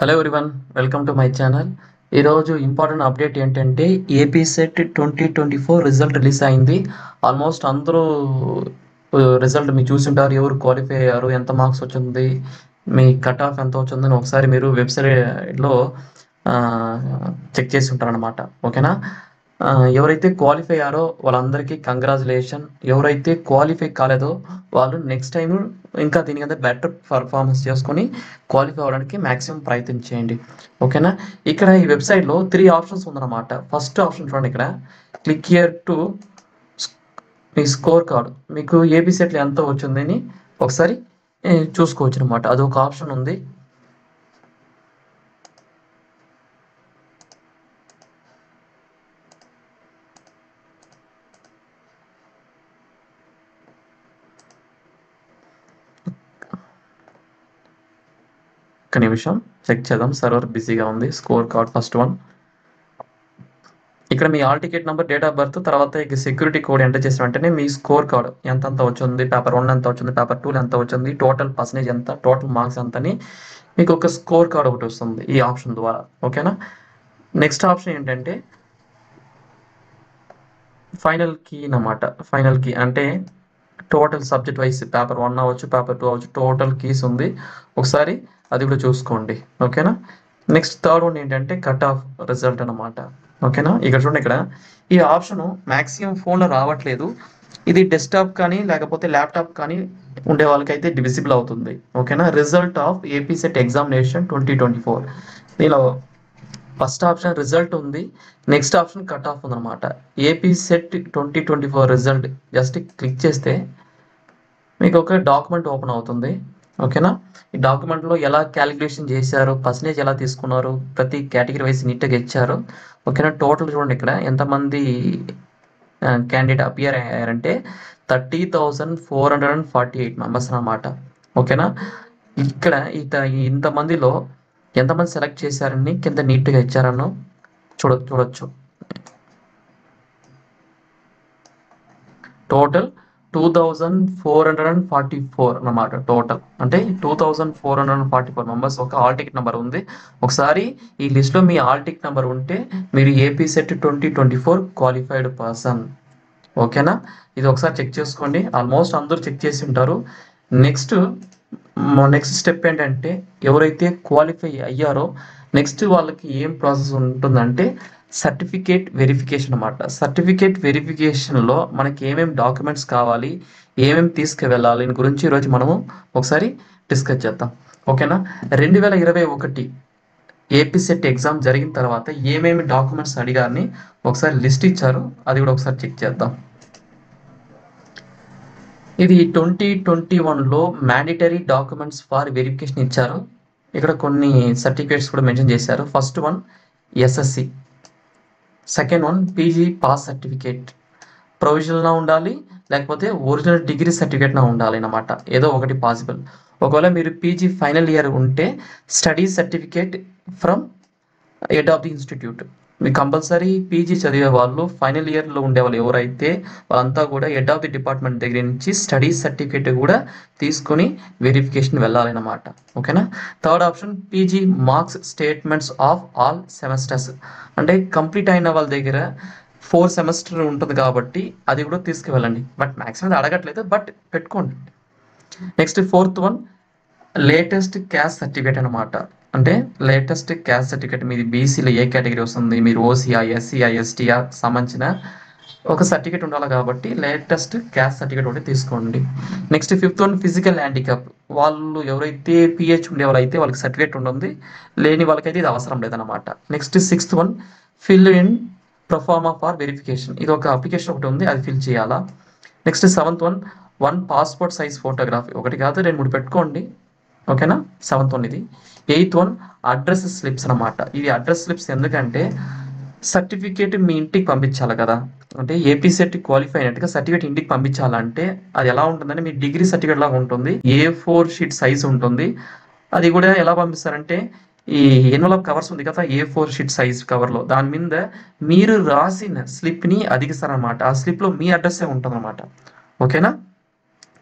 Hello everyone, welcome to my channel. ఈరోజు important update ఏంటంటే AP SET 2024 result release అయింది. Almost అందరూ result మీరు చూసుంటారు. ఎవరు క్వాలిఫై అయ్యారు, ఎంత మార్క్స్ వచ్చింది, మీ కట్ ఆఫ్ ఎంత వచ్చిందని ఒకసారి మీరు వెబ్సైట్లో చెక్ చేసి ఉంటారనమాట. ఓకేనా? ఎవరైతే క్వాలిఫై అయ్యారో వాళ్ళందరికీ కంగ్రాచులేషన్. ఎవరైతే క్వాలిఫై కాలేదో వాళ్ళు నెక్స్ట్ టైం ఇంకా దీనికంటే బెటర్ పర్ఫార్మెన్స్ చేసుకొని క్వాలిఫై అవ్వడానికి మ్యాక్సిమం ప్రయత్నం చేయండి. ఓకేనా? ఇక్కడ ఈ వెబ్సైట్లో 3 ఆప్షన్స్ ఉందన్నమాట. ఫస్ట్ ఆప్షన్ చూడండి, ఇక్కడ click here to me score card. మీకు ఏపీ సెట్లో ఎంత వచ్చిందని ఒకసారి చూసుకోవచ్చు అనమాట. అదొక ఆప్షన్ ఉంది. ఒక నిమిషం చెక్ చేద్దాం, సర్వర్ బిజీగా ఉంది. Score card first one. ఇక్కడ మీ hall ticket number, date of birth, తర్వాత ఇక సెక్యూరిటీ కోడ్ ఎంటర్ చేసిన వెంటనే మీ స్కోర్ కార్డ్ ఎంత వచ్చింది, పేపర్ 1 ఎంత వచ్చింది, పేపర్ 2 ఎంత వచ్చింది, టోటల్ పర్సనేజ్ ఎంత, టోటల్ మార్క్స్ ఎంత అని మీకు ఒక స్కోర్ కార్డ్ ఒకటి వస్తుంది ఈ ఆప్షన్ ద్వారా. ఓకేనా? నెక్స్ట్ ఆప్షన్ ఏంటంటే ఫైనల్ కీ అన్నమాట. ఫైనల్ కీ అంటే టోటల్ సబ్జెక్ట్ వైజ్ పేపర్ 1 అవ్వచ్చు, పేపర్ 2 అవ్వచ్చు, టోటల్ కీస్ ఉంది. ఒకసారి అది కూడా చూసుకోండి. ఓకేనా? నెక్స్ట్ థర్డ్ వన్ ఏంటంటే కట్ ఆఫ్ రిజల్ట్ అనమాట. ఓకేనా? ఇక్కడ చూడండి, ఇక్కడ ఈ ఆప్షన్ మ్యాక్సిమం ఫోన్లో రావట్లేదు. ఇది డెస్క్టాప్ కానీ లేకపోతే ల్యాప్టాప్ కానీ ఉండే వాళ్ళకైతే విజిబుల్ అవుతుంది. ఓకేనా? Result of AP set examination 2024. దీనిలో ఫస్ట్ ఆప్షన్ రిజల్ట్ ఉంది, నెక్స్ట్ ఆప్షన్ కట్ ఆఫ్ ఉందన్నమాట. AP SET 2024 result just click చేస్తే మీకు ఒక డాక్యుమెంట్ ఓపెన్ అవుతుంది. ఓకేనా? ఈ డాక్యుమెంట్లో ఎలా క్యాలిక్యులేషన్ చేశారు, పర్సనేజ్ ఎలా తీసుకున్నారు, ప్రతి కేటగిరీ వైజ్ నీట్గా ఇచ్చారు. ఓకేనా? టోటల్ చూడండి, ఇక్కడ ఎంతమంది క్యాండిడేట్ అపియర్ అయ్యారంటే 30,448 మెంబర్స్ అన్నమాట. ఓకేనా? ఇక్కడ ఇంతమందిలో ఎంతమంది సెలెక్ట్ చేశారని కింద నీట్గా ఇచ్చారనో చూడొచ్చు. టోటల్ 2,444 అన్నమాట. టోటల్ అంటే 2,444 మెంబర్స్ ఒక ఆల్ టికెట్ నెంబర్ ఉంది. ఒకసారి ఈ లిస్ట్లో మీ ఆల్ టికెట్ నెంబర్ ఉంటే మీరు ఏపీ సెట్ 2024 క్వాలిఫైడ్ పర్సన్. ఓకేనా? ఇది ఒకసారి చెక్ చేసుకోండి. ఆల్మోస్ట్ అందరూ చెక్ చేసి ఉంటారు. నెక్స్ట్ స్టెప్ ఏంటంటే ఎవరైతే క్వాలిఫై అయ్యారో నెక్స్ట్ వాళ్ళకి ఏం ప్రాసెస్ ఉంటుందంటే సర్టిఫికేట్ వెరిఫికేషన్ అన్నమాట. సర్టిఫికేట్ వెరిఫికేషన్లో మనకి ఏమేమి డాక్యుమెంట్స్ కావాలి, ఏమేమి తీసుకువెళ్ళాలి గురించి ఈరోజు మనము ఒకసారి డిస్కస్ చేద్దాం. ఓకేనా? 2021 ఏపీ సెట్ ఎగ్జామ్ జరిగిన తర్వాత ఏమేమి డాక్యుమెంట్స్ అడిగారని ఒకసారి లిస్ట్ ఇచ్చారు, అది కూడా ఒకసారి చెక్ చేద్దాం. ఇది 2021లో మ్యాండేటరీ డాక్యుమెంట్స్ ఫర్ వెరిఫికేషన్ ఇచ్చారు. ఇక్కడ కొన్ని సర్టిఫికేట్స్ కూడా మెన్షన్ చేశారు. First one SSC, second one PG pass certificate, ప్రొవిజనల్గా ఉండాలి లేకపోతే ఒరిజినల్ డిగ్రీ సర్టిఫికేట్నా ఉండాలి అన్నమాట. ఏదో ఒకటి పాసిబుల్. ఒకవేళ మీరు పీజీ ఫైనల్ ఇయర్ ఉంటే study certificate from head of the institute. మీకు కంపల్సరీ పీజీ చదివే వాళ్ళు ఫైనల్ ఇయర్లో ఉండేవాళ్ళు ఎవరైతే వాళ్ళంతా కూడా హెడ్ ఆఫ్ ది డిపార్ట్మెంట్ దగ్గర నుంచి స్టడీ సర్టిఫికేట్ కూడా తీసుకొని వెరిఫికేషన్ వెళ్ళాలన్నమాట. ఓకేనా? Third option PG marks statements of all semesters, అంటే కంప్లీట్ అయిన వాళ్ళ దగ్గర 4 సెమెస్టర్ ఉంటుంది కాబట్టి అది కూడా తీసుకువెళ్ళండి. బట్ మ్యాక్సిమం అడగట్లేదు, బట్ పెట్టుకోండి. Next fourth one latest caste certificate అనమాట. అంటే లేటెస్ట్ క్యాస్ట్ సర్టిఫికేట్ మీది బీసీలో ఏ కేటగిరీ వస్తుంది, మీరు ఓసీఆ, ఎస్సీఆ, ఎస్టీఆ సంబంధించిన ఒక సర్టిఫికేట్ ఉండాలి కాబట్టి లేటెస్ట్ క్యాస్ట్ సర్టిఫికేట్ ఒకటి తీసుకోండి. Next fifth one physical handicap. వాళ్ళు ఎవరైతే పిహెచ్ ఉండే వాళ్ళైతే వాళ్ళకి సర్టిఫికేట్ ఉంటుంది, లేని వాళ్ళకైతే ఇది అవసరం లేదన్నమాట. Next sixth one fill in proforma for verification. ఇది ఒక అప్లికేషన్ ఒకటి ఉంది, అది ఫిల్ చేయాలా. Next seventh one passport size photography, ఒకటి కాదు 2-3 పెట్టుకోండి. ఓకేనా? సెవెంత్ వన్ ఇది. ఎయిత్ వన్ అడ్రస్ స్లిప్స్ అనమాట. ఇది అడ్రస్ స్లిప్స్ ఎందుకంటే సర్టిఫికేట్ మీ ఇంటికి పంపించాలి కదా. అంటే ఏపీ సెట్ క్వాలిఫై అయినట్టుగా సర్టిఫికేట్ ఇంటికి పంపించాలంటే అది ఎలా ఉంటుందంటే మీ డిగ్రీ సర్టిఫికేట్ లాగా ఉంటుంది. A4 షీట్ సైజ్ ఉంటుంది. అది కూడా ఎలా పంపిస్తారంటే ఈ ఎన్వలప్ కవర్స్ ఉంది కదా, A4 షీట్ సైజ్ కవర్లో దాని మీద మీరు రాసిన స్లిప్ని అదిగిస్తారనమాట. ఆ స్లిప్లో మీ అడ్రస్సే ఉంటుంది అనమాట. ఓకేనా?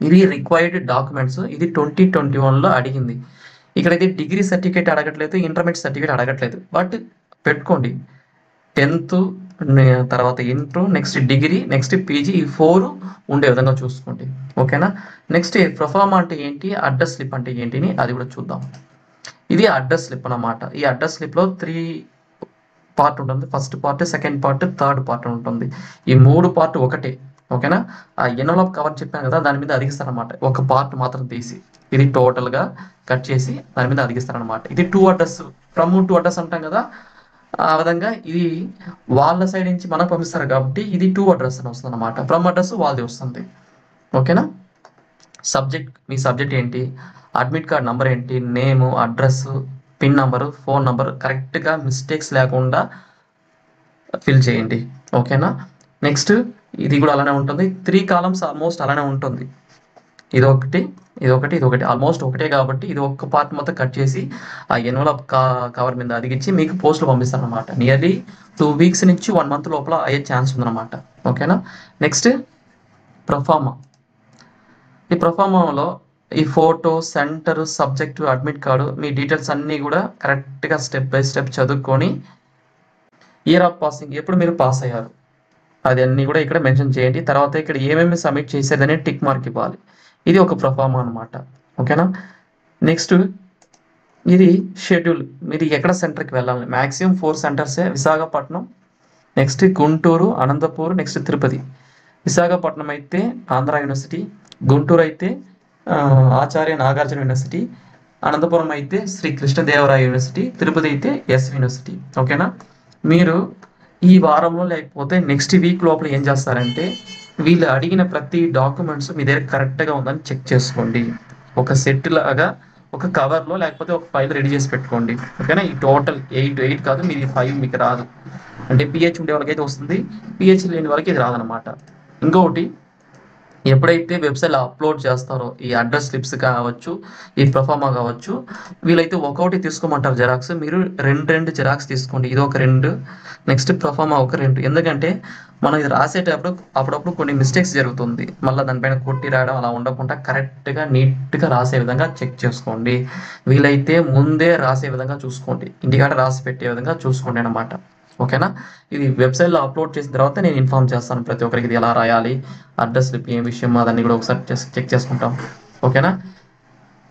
ఇవి రిక్వైర్డ్ డాక్యుమెంట్స్. ఇది 2021లో అడిగింది. ఇక్కడైతే డిగ్రీ సర్టిఫికేట్ అడగట్లేదు, ఇంటర్మీడియట్ సర్టిఫికేట్ అడగట్లేదు. బట్ పెట్టుకోండి 10th తర్వాత inter, next degree, next PG, ఈ 4 ఉండే విధంగా చూసుకోండి. ఓకేనా. నెక్స్ట్ ప్రొఫార్మా అంటే ఏంటి, అడ్రస్ స్లిప్ అంటే ఏంటిని అది కూడా చూద్దాం. ఇది అడ్రస్ స్లిప్ అన్నమాట. ఈ అడ్రస్ స్లిప్లో 3 పార్ట్ ఉంటుంది. First part, second part, third part ఉంటుంది. ఈ 3 పార్ట్ ఒకటే. ఓకేనా. ఆ ఎన్వలప్ కవర్ చెప్పాను కదా, దాని మీద అదిగిస్తారనమాట. ఒక పార్ట్ మాత్రం తీసి ఇది టోటల్గా కట్ చేసి దాని మీద అదిగిస్తారనమాట. ఇది 2 అడ్రస్, ఫ్రమ్ టు అడ్రస్ అంటాం కదా, ఆ విధంగా ఇది వాళ్ళ సైడ్ నుంచి మనకు పంపిస్తారు కాబట్టి ఇది 2 అడ్రస్ అని వస్తుంది అనమాట. ఫ్రమ్ అడ్రస్ వాళ్ళది వస్తుంది. ఓకేనా. సబ్జెక్ట్, మీ సబ్జెక్ట్ ఏంటి, అడ్మిట్ కార్డ్ నెంబర్ ఏంటి, name, address, pin number, phone number కరెక్ట్గా మిస్టేక్స్ లేకుండా ఫిల్ చేయండి. ఓకేనా. నెక్స్ట్ ఇది కూడా అలానే ఉంటుంది. 3 కాలమ్స్ ఆల్మోస్ట్ అలానే ఉంటుంది. ఇదొకటి, ఇదొకటి, ఇదొకటి, ఆల్మోస్ట్ ఒకటే కాబట్టి ఇది ఒక్క పార్ట్ మొత్తం కట్ చేసి ఆ ఎన్వలప్ కవర్ మీద అదిగించి మీకు పోస్ట్లో పంపిస్తారు అనమాట. నియర్లీ 2 వీక్స్ నుంచి 1 మంత్ లోపల అయ్యే ఛాన్స్ ఉందన్నమాట. ఓకేనా. Next proforma. ఈ ప్రొఫార్మాలో ఈ photo, centre, subject, admit card, మీ డీటెయిల్స్ అన్నీ కూడా కరెక్ట్గా స్టెప్ బై స్టెప్ చదువుకొని ఇయర్ ఆఫ్ పాసింగ్, ఎప్పుడు మీరు పాస్ అయ్యారు అది అన్నీ కూడా ఇక్కడ మెన్షన్ చేయండి. తర్వాత ఇక్కడ ఏమేమి సబ్మిట్ చేసేదని టిక్ మార్క్ ఇవ్వాలి. ఇది ఒక ప్రొఫార్మా అనమాట. ఓకేనా. నెక్స్ట్ ఇది షెడ్యూల్, మీరు ఎక్కడ సెంటర్కి వెళ్ళాలి. మ్యాక్సిమం 4 సెంటర్సే. Visakhapatnam, next Guntur, Anantapur, next Tirupati. విశాఖపట్నం అయితే ఆంధ్ర యూనివర్సిటీ, గుంటూరు అయితే ఆచార్య నాగార్జున యూనివర్సిటీ, అనంతపురం అయితే శ్రీ కృష్ణదేవరాయ యూనివర్సిటీ, తిరుపతి అయితే ఎస్ యూనివర్సిటీ. ఓకేనా. మీరు ఈ వారంలో లేకపోతే నెక్స్ట్ వీక్ లోపల ఏం చేస్తారంటే వీళ్ళు అడిగిన ప్రతి డాక్యుమెంట్స్ మీ దగ్గర కరెక్ట్గా ఉందని చెక్ చేసుకోండి. ఒక సెట్ లాగా ఒక కవర్లో లేకపోతే ఒక ఫైల్ రెడీ చేసి పెట్టుకోండి. ఓకేనా. ఈ టోటల్ 8 కాదు, మీది 5 మీకు రాదు. అంటే పిహెచ్ ఉండే వాళ్ళకి అయితే వస్తుంది, పిహెచ్ లేని వాళ్ళకి ఇది రాదనమాట. ఇంకొకటి, ఎప్పుడైతే వెబ్సైట్లో అప్లోడ్ చేస్తారో ఈ అడ్రస్ స్లిప్స్ కావచ్చు, ఈ ప్రొఫార్మా కావచ్చు, వీళ్ళైతే ఒక్కొక్కటి తీసుకోమంటారు జెరాక్స్. మీరు 2 జెరాక్స్ తీసుకోండి. ఇది ఒక 2, నెక్స్ట్ ప్రొఫార్మా ఒక 2. ఎందుకంటే మనం ఇది రాసేటప్పుడు అప్పుడప్పుడు కొన్ని మిస్టేక్స్ జరుగుతుంది. మళ్ళీ దానిపైన కొట్టి రాయడం అలా ఉండకుండా కరెక్ట్గా నీట్గా రాసే విధంగా చెక్ చేసుకోండి. వీలైతే ముందే రాసే విధంగా చూసుకోండి, ఇంటికాడ రాసి పెట్టే విధంగా చూసుకోండి అనమాట. ఓకేనా. ఇది వెబ్సైట్లో అప్లోడ్ చేసిన తర్వాత నేను ఇన్ఫార్మ్ చేస్తాను ప్రతి ఒక్కరికి ఇది ఎలా రాయాలి, అడ్రస్ స్లిప్ ఏం విషయం అదన్నీ కూడా ఒకసారి చెక్ చేసుకుంటాం. ఓకేనా.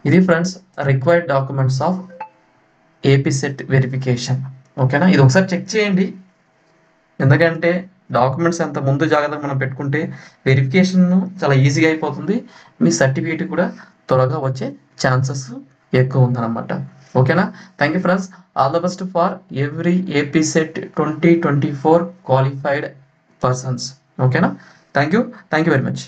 ఇది friends required documents of AP set verification. ఓకేనా. ఇది ఒకసారి చెక్ చేయండి. ఎందుకంటే డాక్యుమెంట్స్ ఎంత ముందు జాగ్రత్తగా మనం పెట్టుకుంటే వెరిఫికేషన్ చాలా ఈజీగా అయిపోతుంది. మీ సర్టిఫికేట్ కూడా త్వరగా వచ్చే ఛాన్సెస్ ఎక్కువ ఉందన్నమాట. ఓకేనా. Thank you friends. All the best for every AP SET 2024 qualified persons. ఓకేనా. Thank you very much.